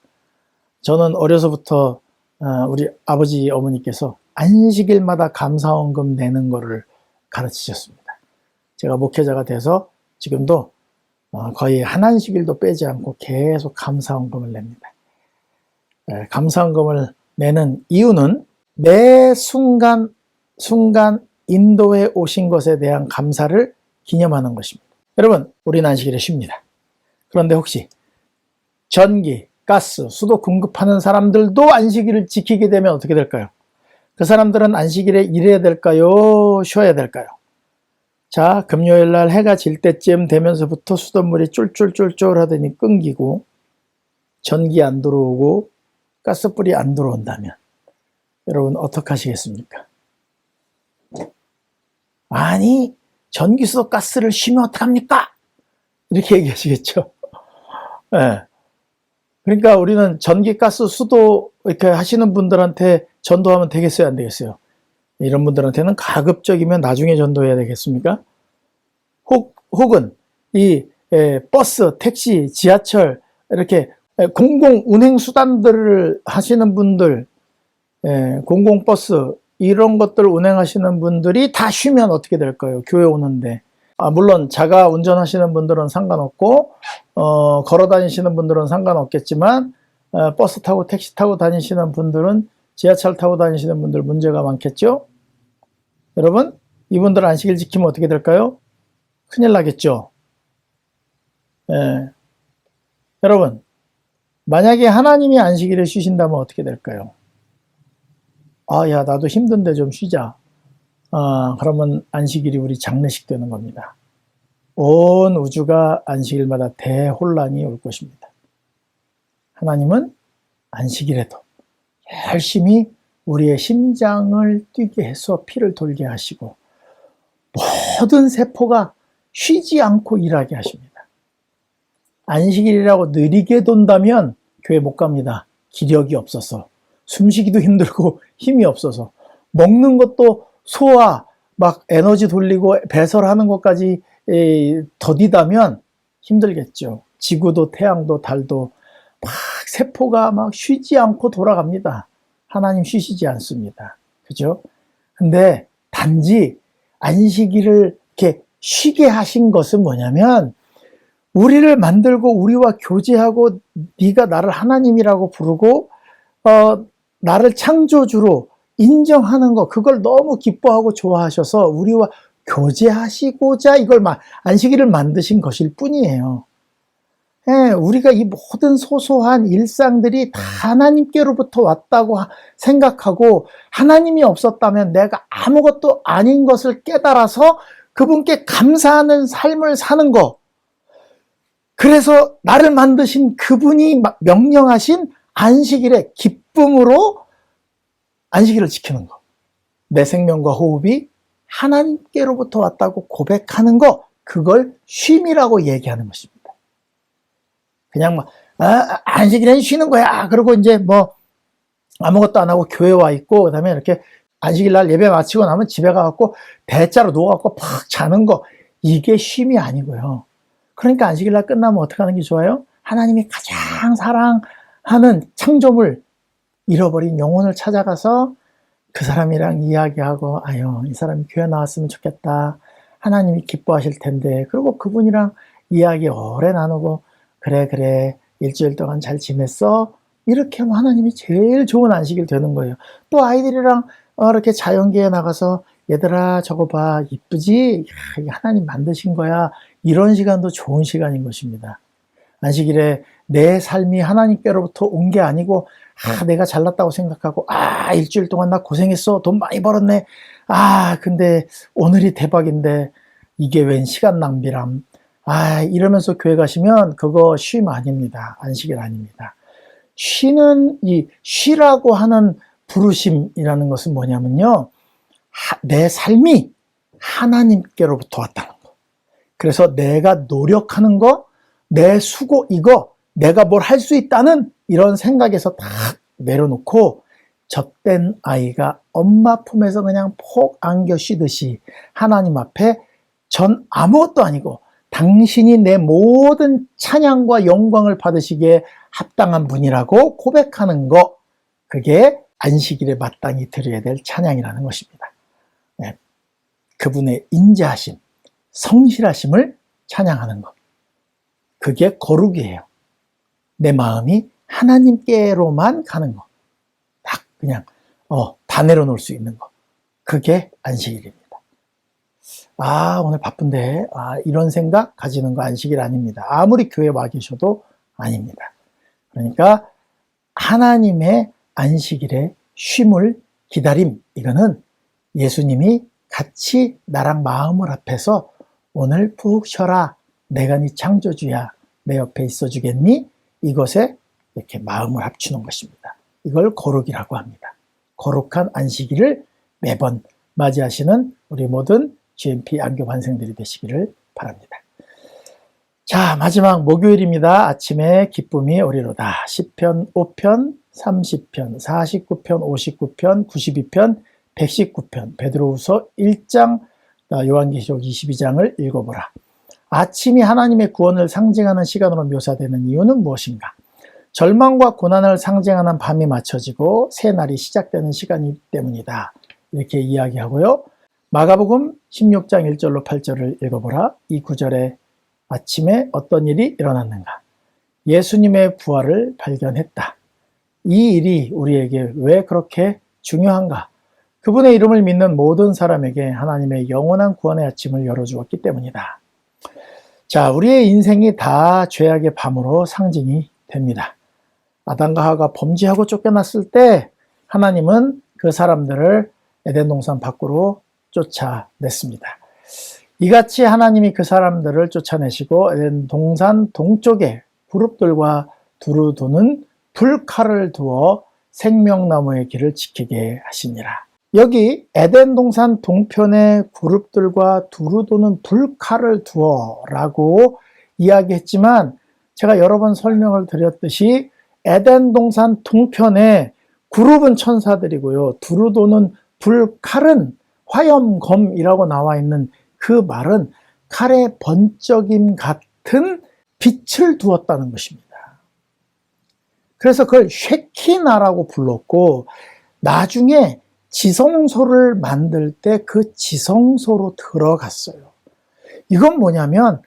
저는 어려서부터 우리 아버지 어머니께서 안식일마다 감사원금 내는 거를 가르치셨습니다. 제가 목회자가 돼서 지금도 거의 한 안식일도 빼지 않고 계속 감사원금을 냅니다. 감사원금을 내는 이유는 매 순간 인도에 오신 것에 대한 감사를 기념하는 것입니다. 여러분, 우리는 안식일에 쉽니다. 그런데 혹시 전기, 가스, 수도 공급하는 사람들도 안식일을 지키게 되면 어떻게 될까요? 그 사람들은 안식일에 일해야 될까요? 쉬어야 될까요? 자, 금요일 날 해가 질 때쯤 되면서부터 수돗물이 쫄쫄쫄쫄 하더니 끊기고 전기 안 들어오고 가스불이 안 들어온다면 여러분 어떻게 하시겠습니까? 아니, 전기, 수도, 가스를 쉬면 어떡합니까? 이렇게 얘기하시겠죠. 네. 그러니까 우리는 전기, 가스, 수도 이렇게 하시는 분들한테 전도하면 되겠어요, 안 되겠어요? 이런 분들한테는 가급적이면 나중에 전도해야 되겠습니까? 혹은 이 버스, 택시, 지하철 이렇게 공공 운행 수단들을 하시는 분들, 공공버스 이런 것들을 운행하시는 분들이 다 쉬면 어떻게 될까요? 교회 오는데. 물론 자가 운전하시는 분들은 상관없고 걸어 다니시는 분들은 상관없겠지만 버스 타고 택시 타고 다니시는 분들은, 지하철 타고 다니시는 분들 문제가 많겠죠? 여러분, 이분들 안식일 지키면 어떻게 될까요? 큰일 나겠죠? 여러분, 만약에 하나님이 안식일에 쉬신다면 어떻게 될까요? 야, 나도 힘든데 좀 쉬자. 그러면 안식일이 우리 장례식 되는 겁니다. 온 우주가 안식일마다 대혼란이 올 것입니다. 하나님은 안식일에도 열심히 우리의 심장을 뛰게 해서 피를 돌게 하시고 모든 세포가 쉬지 않고 일하게 하십니다. 안식일이라고 느리게 돈다면 교회 못 갑니다. 기력이 없어서, 숨쉬기도 힘들고 힘이 없어서, 먹는 것도 소화 막 에너지 돌리고 배설하는 것까지 더디다면 힘들겠죠. 지구도 태양도 달도 막 세포가 막 쉬지 않고 돌아갑니다. 하나님 쉬시지 않습니다. 그죠? 근데 단지 안식일을 이렇게 쉬게 하신 것은 뭐냐면 우리를 만들고 우리와 교제하고 네가 나를 하나님이라고 부르고 나를 창조주로 인정하는 거, 그걸 너무 기뻐하고 좋아하셔서 우리와 교제하시고자 이걸 안식일을 만드신 것일 뿐이에요. 예, 우리가 이 모든 소소한 일상들이 다 하나님께로부터 왔다고 생각하고 하나님이 없었다면 내가 아무것도 아닌 것을 깨달아서 그분께 감사하는 삶을 사는 거, 그래서 나를 만드신 그분이 명령하신 안식일의 기쁨으로 안식일을 지키는 거, 내 생명과 호흡이 하나님께로부터 왔다고 고백하는 거, 그걸 쉼이라고 얘기하는 것입니다. 그냥 안식일에는 쉬는 거야. 그리고 이제 아무것도 안 하고 교회 와 있고, 그 다음에 이렇게 안식일 날 예배 마치고 나면 집에 가갖고 대자로 누워갖고 팍 자는 거, 이게 쉼이 아니고요. 그러니까 안식일 날 끝나면 어떻게 하는 게 좋아요? 하나님이 가장 사랑하는 창조물, 잃어버린 영혼을 찾아가서 그 사람이랑 이야기하고, 아유, 이 사람이 교회 나왔으면 좋겠다. 하나님이 기뻐하실 텐데. 그리고 그분이랑 이야기 오래 나누고, 그래, 일주일 동안 잘 지냈어? 이렇게 하면 하나님이 제일 좋은 안식일 되는 거예요. 또 아이들이랑 이렇게 자연계에 나가서, 얘들아, 저거 봐, 이쁘지? 야, 하나님 만드신 거야. 이런 시간도 좋은 시간인 것입니다. 안식일에 내 삶이 하나님께로부터 온 게 아니고, 내가 잘났다고 생각하고, 일주일 동안 나 고생했어. 돈 많이 벌었네. 근데 오늘이 대박인데, 이게 웬 시간 낭비람. 이러면서 교회 가시면 그거 쉼 아닙니다. 안식일 아닙니다. 쉬라고 하는 부르심이라는 것은 뭐냐면요. 내 삶이 하나님께로부터 왔다는 거. 그래서 내가 노력하는 거, 내 수고 이거, 내가 뭘 할 수 있다는 이런 생각에서 다 내려놓고 젖된 아이가 엄마 품에서 그냥 폭 안겨 쉬듯이 하나님 앞에 전 아무것도 아니고 당신이 내 모든 찬양과 영광을 받으시기에 합당한 분이라고 고백하는 거, 그게 안식일에 마땅히 드려야 될 찬양이라는 것입니다. 네. 그분의 인자하심, 성실하심을 찬양하는 것, 그게 거룩이에요. 내 마음이 하나님께로만 가는 거, 딱 그냥 다 내려놓을 수 있는 거, 그게 안식일입니다. 오늘 바쁜데 이런 생각 가지는 거 안식일 아닙니다. 아무리 교회 와 계셔도 아닙니다. 그러니까 하나님의 안식일의 쉼을 기다림, 이거는 예수님이 같이 나랑 마음을 합해서 오늘 푹 쉬어라, 내가 네 창조주야, 내 옆에 있어 주겠니? 이것에 이렇게 마음을 합치는 것입니다. 이걸 거룩이라고 합니다. 거룩한 안식일을 매번 맞이하시는 우리 모든 GMP 안교 반생들이 되시기를 바랍니다. 자, 마지막 목요일입니다. 아침에 기쁨이 오리로다. 시편 5편, 30편, 49편, 59편, 92편, 119편, 베드로후서 1장, 요한계시록 22장을 읽어보라. 아침이 하나님의 구원을 상징하는 시간으로 묘사되는 이유는 무엇인가? 절망과 고난을 상징하는 밤이 맞춰지고 새 날이 시작되는 시간이기 때문이다. 이렇게 이야기하고요. 마가복음 16장 1절로 8절을 읽어보라. 이 구절에 아침에 어떤 일이 일어났는가? 예수님의 부활을 발견했다. 이 일이 우리에게 왜 그렇게 중요한가? 그분의 이름을 믿는 모든 사람에게 하나님의 영원한 구원의 아침을 열어주었기 때문이다. 자, 우리의 인생이 다 죄악의 밤으로 상징이 됩니다. 아담과 하와가 범죄하고 쫓겨났을 때 하나님은 그 사람들을 에덴 동산 밖으로 쫓아냈습니다. 이같이 하나님이 그 사람들을 쫓아내시고 에덴 동산 동쪽에 그룹들과 두루 도는 불칼을 두어 생명나무의 길을 지키게 하시니라. 여기 에덴 동산 동편에 그룹들과 두루 도는 불칼을 두어 라고 이야기했지만, 제가 여러 번 설명을 드렸듯이 에덴 동산 동편에 그룹은 천사들이고요, 두루 도는 불칼은 화염검이라고 나와 있는 그 말은 칼의 번쩍임 같은 빛을 두었다는 것입니다. 그래서 그걸 쉐키나라고 불렀고, 나중에 지성소를 만들 때 그 지성소로 들어갔어요. 이건 뭐냐면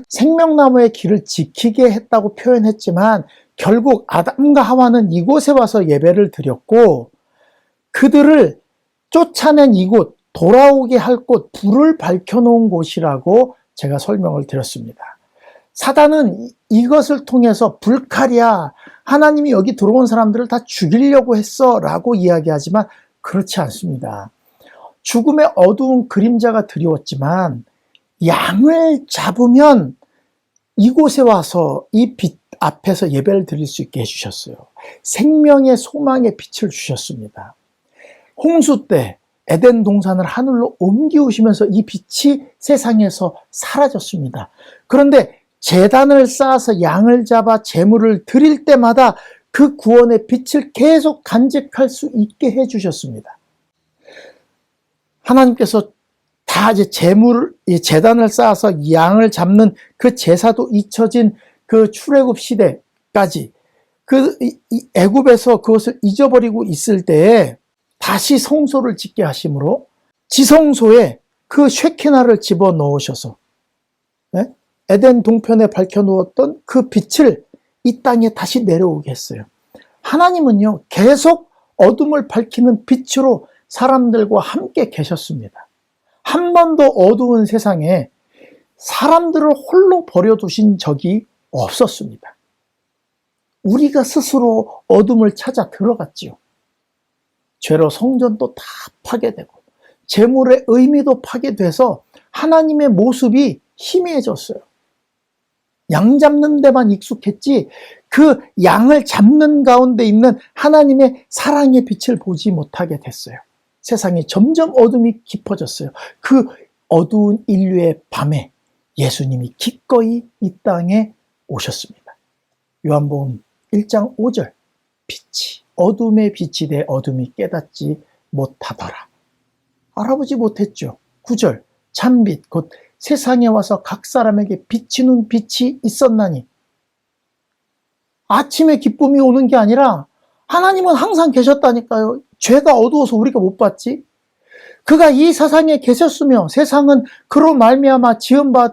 생명나무의 길을 지키게 했다고 표현했지만 결국 아담과 하와는 이곳에 와서 예배를 드렸고, 그들을 쫓아낸 이곳, 돌아오게 할 곳, 불을 밝혀놓은 곳이라고 제가 설명을 드렸습니다. 사단은 이것을 통해서 불칼이야, 하나님이 여기 들어온 사람들을 다 죽이려고 했어 라고 이야기하지만 그렇지 않습니다. 죽음의 어두운 그림자가 드리웠지만 양을 잡으면 이곳에 와서 이 빛 앞에서 예배를 드릴 수 있게 해주셨어요. 생명의 소망의 빛을 주셨습니다. 홍수 때 에덴 동산을 하늘로 옮기우시면서 이 빛이 세상에서 사라졌습니다. 그런데 제단을 쌓아서 양을 잡아 제물을 드릴 때마다 그 구원의 빛을 계속 간직할 수 있게 해주셨습니다. 하나님께서 다 이제 제단을 쌓아서 양을 잡는 그 제사도 잊혀진 그 출애굽 시대까지 그 애굽에서 그것을 잊어버리고 있을 때에 다시 성소를 짓게 하심으로 지성소에 그 쉐키나를 집어넣으셔서 에덴 동편에 밝혀놓았던 그 빛을 이 땅에 다시 내려오게 했어요. 하나님은요, 계속 어둠을 밝히는 빛으로 사람들과 함께 계셨습니다. 한 번도 어두운 세상에 사람들을 홀로 버려두신 적이 없었습니다. 우리가 스스로 어둠을 찾아 들어갔지요. 죄로 성전도 다 파괴되고 제물의 의미도 파괴돼서 하나님의 모습이 희미해졌어요. 양 잡는 데만 익숙했지 그 양을 잡는 가운데 있는 하나님의 사랑의 빛을 보지 못하게 됐어요. 세상이 점점 어둠이 깊어졌어요. 그 어두운 인류의 밤에 예수님이 기꺼이 이 땅에 오셨습니다. 요한복음 1장 5절, 빛이 어둠의 빛이 돼 어둠이 깨닫지 못하더라. 알아보지 못했죠. 9절, 참빛 곧 세상에 와서 각 사람에게 비치는 빛이 있었나니. 아침에 기쁨이 오는 게 아니라 하나님은 항상 계셨다니까요. 죄가 어두워서 우리가 못 봤지. 그가 이 세상에 계셨으며 세상은 그로 말미암아 지은 바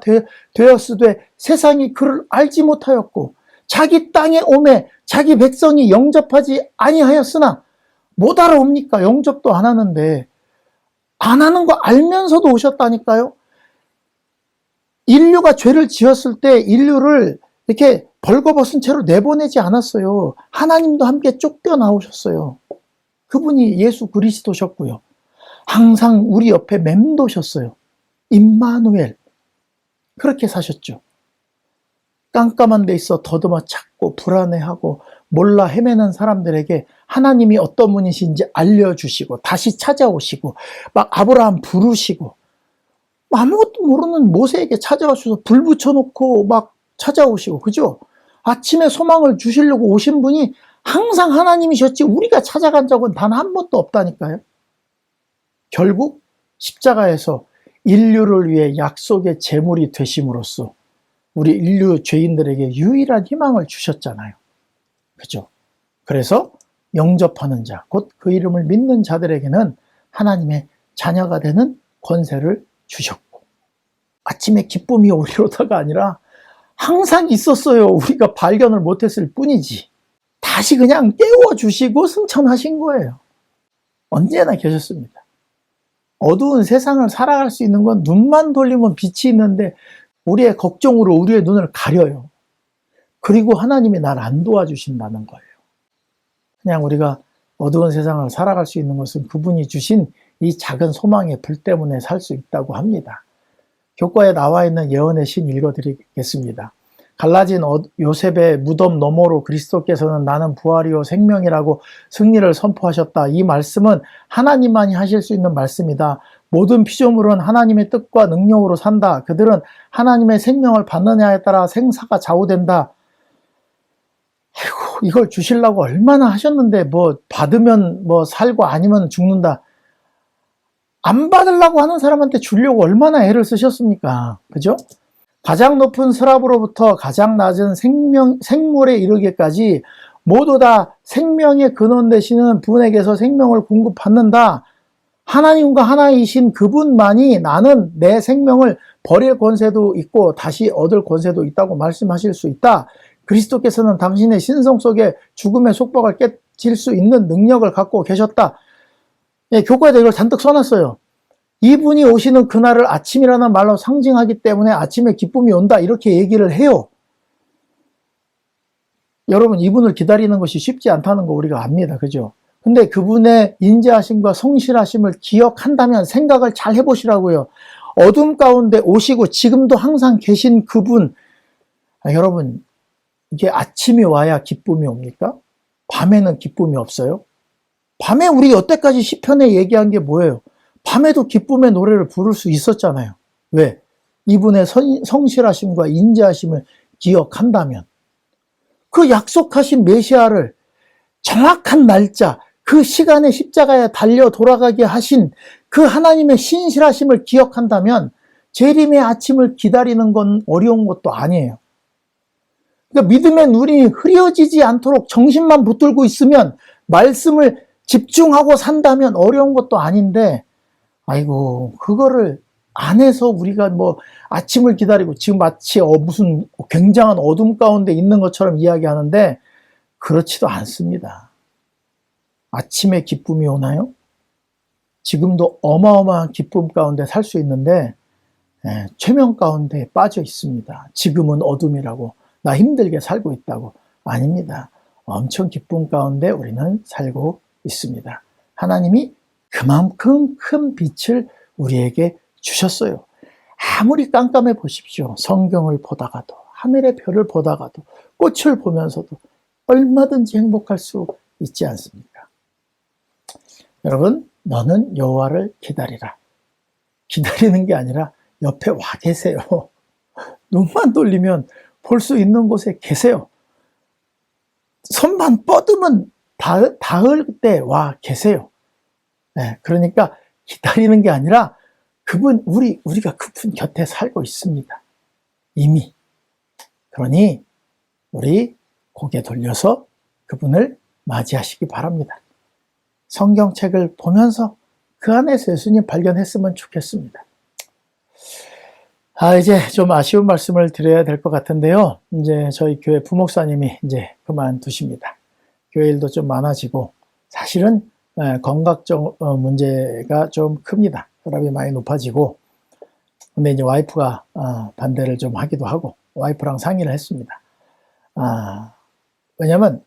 되었으되 세상이 그를 알지 못하였고 자기 땅에 오매 자기 백성이 영접하지 아니하였으나 못 알아옵니까? 영접도 안 하는데. 안 하는 거 알면서도 오셨다니까요. 인류가 죄를 지었을 때 인류를 이렇게 벌거벗은 채로 내보내지 않았어요. 하나님도 함께 쫓겨 나오셨어요. 그분이 예수 그리스도셨고요. 항상 우리 옆에 맴도셨어요. 임마누엘. 그렇게 사셨죠. 깜깜한 데 있어 더듬어 찾고 불안해하고 몰라 헤매는 사람들에게 하나님이 어떤 분이신지 알려주시고 다시 찾아오시고 막 아브라함 부르시고 아무것도 모르는 모세에게 찾아오셔서 불 붙여놓고 막 찾아오시고, 그죠? 아침에 소망을 주시려고 오신 분이 항상 하나님이셨지 우리가 찾아간 적은 단 한 번도 없다니까요. 결국 십자가에서 인류를 위해 약속의 제물이 되심으로써 우리 인류 죄인들에게 유일한 희망을 주셨잖아요. 그죠? 그래서 영접하는 자, 곧 그 이름을 믿는 자들에게는 하나님의 자녀가 되는 권세를 주셨고, 아침에 기쁨이 오리로다가 아니라 항상 있었어요. 우리가 발견을 못했을 뿐이지. 다시 그냥 깨워주시고 승천하신 거예요. 언제나 계셨습니다. 어두운 세상을 살아갈 수 있는 건 눈만 돌리면 빛이 있는데 우리의 걱정으로 우리의 눈을 가려요. 그리고 하나님이 날 안 도와주신다는 거예요. 그냥 우리가 어두운 세상을 살아갈 수 있는 것은 그분이 주신 이 작은 소망의 불 때문에 살 수 있다고 합니다. 교과에 나와 있는 예언의 신 읽어드리겠습니다. 갈라진 요셉의 무덤 너머로 그리스도께서는 나는 부활이요 생명이라고 승리를 선포하셨다. 이 말씀은 하나님만이 하실 수 있는 말씀이다. 모든 피조물은 하나님의 뜻과 능력으로 산다. 그들은 하나님의 생명을 받느냐에 따라 생사가 좌우된다. 아이고, 이걸 주시려고 얼마나 하셨는데 뭐 받으면 뭐 살고 아니면 죽는다. 안 받으려고 하는 사람한테 주려고 얼마나 애를 쓰셨습니까? 그죠? 가장 높은 스랍으로부터 가장 낮은 생물에 이르기까지 모두 다 생명의 근원 되시는 분에게서 생명을 공급받는다. 하나님과 하나이신 그분만이 나는 내 생명을 버릴 권세도 있고 다시 얻을 권세도 있다고 말씀하실 수 있다. 그리스도께서는 당신의 신성 속에 죽음의 속박을 깨칠 수 있는 능력을 갖고 계셨다. 예, 교과에다 이걸 잔뜩 써놨어요. 이분이 오시는 그날을 아침이라는 말로 상징하기 때문에 아침에 기쁨이 온다 이렇게 얘기를 해요. 여러분, 이분을 기다리는 것이 쉽지 않다는 거 우리가 압니다. 그죠? 근데 그분의 인자하심과 성실하심을 기억한다면 생각을 잘 해보시라고요. 어둠 가운데 오시고 지금도 항상 계신 그분, 여러분, 이게 아침이 와야 기쁨이 옵니까? 밤에는 기쁨이 없어요? 밤에 우리 여태까지 시편에 얘기한 게 뭐예요? 밤에도 기쁨의 노래를 부를 수 있었잖아요. 왜? 이분의 성실하심과 인자하심을 기억한다면 그 약속하신 메시아를 정확한 날짜, 그 시간에 십자가에 달려 돌아가게 하신 그 하나님의 신실하심을 기억한다면 재림의 아침을 기다리는 건 어려운 것도 아니에요. 그러니까 믿음의 눈이 흐려지지 않도록 정신만 붙들고 있으면 말씀을 집중하고 산다면 어려운 것도 아닌데, 아이고, 그거를 안 해서 우리가 뭐 아침을 기다리고 지금 마치 무슨 굉장한 어둠 가운데 있는 것처럼 이야기하는데 그렇지도 않습니다. 아침에 기쁨이 오나요? 지금도 어마어마한 기쁨 가운데 살 수 있는데 최면 가운데 빠져 있습니다. 지금은 어둠이라고, 나 힘들게 살고 있다고. 아닙니다. 엄청 기쁨 가운데 우리는 살고 있습니다. 하나님이 그만큼 큰 빛을 우리에게 주셨어요. 아무리 깜깜해 보십시오. 성경을 보다가도, 하늘의 별을 보다가도, 꽃을 보면서도 얼마든지 행복할 수 있지 않습니까? 여러분, 너는 여호와를 기다리라. 기다리는 게 아니라 옆에 와 계세요. 눈만 돌리면 볼 수 있는 곳에 계세요. 손만 뻗으면 닿을 때 와 계세요. 네, 그러니까 기다리는 게 아니라 그분, 우리가 그분 곁에 살고 있습니다. 이미. 그러니 우리 고개 돌려서 그분을 맞이하시기 바랍니다. 성경책을 보면서 그 안에서 예수님 발견했으면 좋겠습니다. 이제 좀 아쉬운 말씀을 드려야 될 것 같은데요. 이제 저희 교회 부목사님이 이제 그만두십니다. 교회 일도 좀 많아지고, 사실은 건강적 문제가 좀 큽니다. 혈압이 많이 높아지고, 근데 이제 와이프가 반대를 좀 하기도 하고, 와이프랑 상의를 했습니다. 왜냐면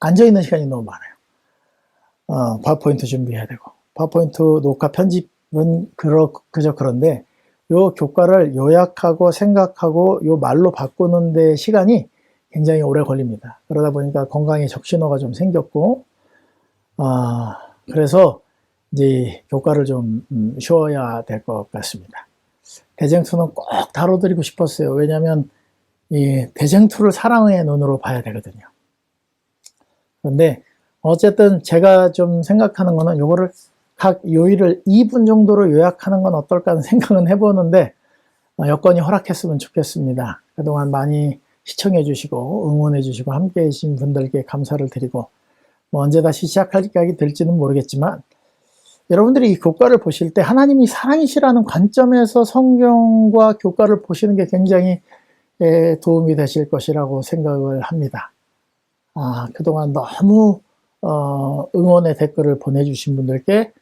앉아있는 시간이 너무 많아요. 파워포인트 준비해야 되고, 파워포인트 녹화 편집은 그저 그런데 요 교과를 요약하고 생각하고 요 말로 바꾸는 데 시간이 굉장히 오래 걸립니다. 그러다 보니까 건강에 적신호가 좀 생겼고, 그래서 이제 교과를 좀 쉬어야 될 것 같습니다. 대쟁투는 꼭 다뤄드리고 싶었어요. 왜냐하면 이 대쟁투를 사랑의 눈으로 봐야 되거든요. 그런데 어쨌든 제가 좀 생각하는 거는 요거를 각 요일을 2분 정도로 요약하는 건 어떨까 하는 생각은 해보는데 여건이 허락했으면 좋겠습니다. 그동안 많이 시청해 주시고 응원해 주시고 함께 해주신 분들께 감사를 드리고, 뭐 언제 다시 시작하게 될지는 모르겠지만 여러분들이 이 교과를 보실 때 하나님이 사랑이시라는 관점에서 성경과 교과를 보시는 게 굉장히 도움이 되실 것이라고 생각을 합니다. 그동안 너무 응원의 댓글을 보내주신 분들께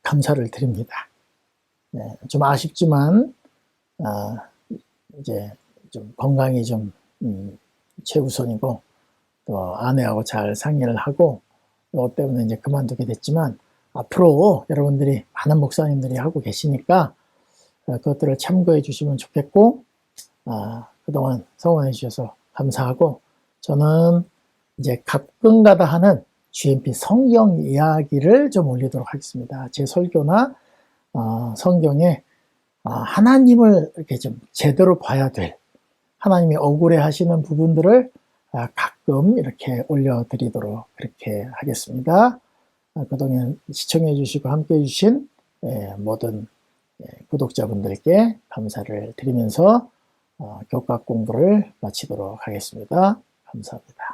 감사를 드립니다. 네, 좀 아쉽지만 이제 좀 건강이 좀 최우선이고, 또 아내하고 잘 상의를 하고 이것 때문에 이제 그만두게 됐지만 앞으로 여러분들이 많은 목사님들이 하고 계시니까 그것들을 참고해 주시면 좋겠고, 그동안 성원해 주셔서 감사하고, 저는 이제 가끔가다 하는 GMP 성경 이야기를 좀 올리도록 하겠습니다. 제 설교나 성경에 하나님을 이렇게 좀 제대로 봐야 될, 하나님이 억울해 하시는 부분들을 가끔 이렇게 올려드리도록 그렇게 하겠습니다. 그동안 시청해 주시고 함께 해주신 모든 구독자분들께 감사를 드리면서 교과 공부를 마치도록 하겠습니다. 감사합니다.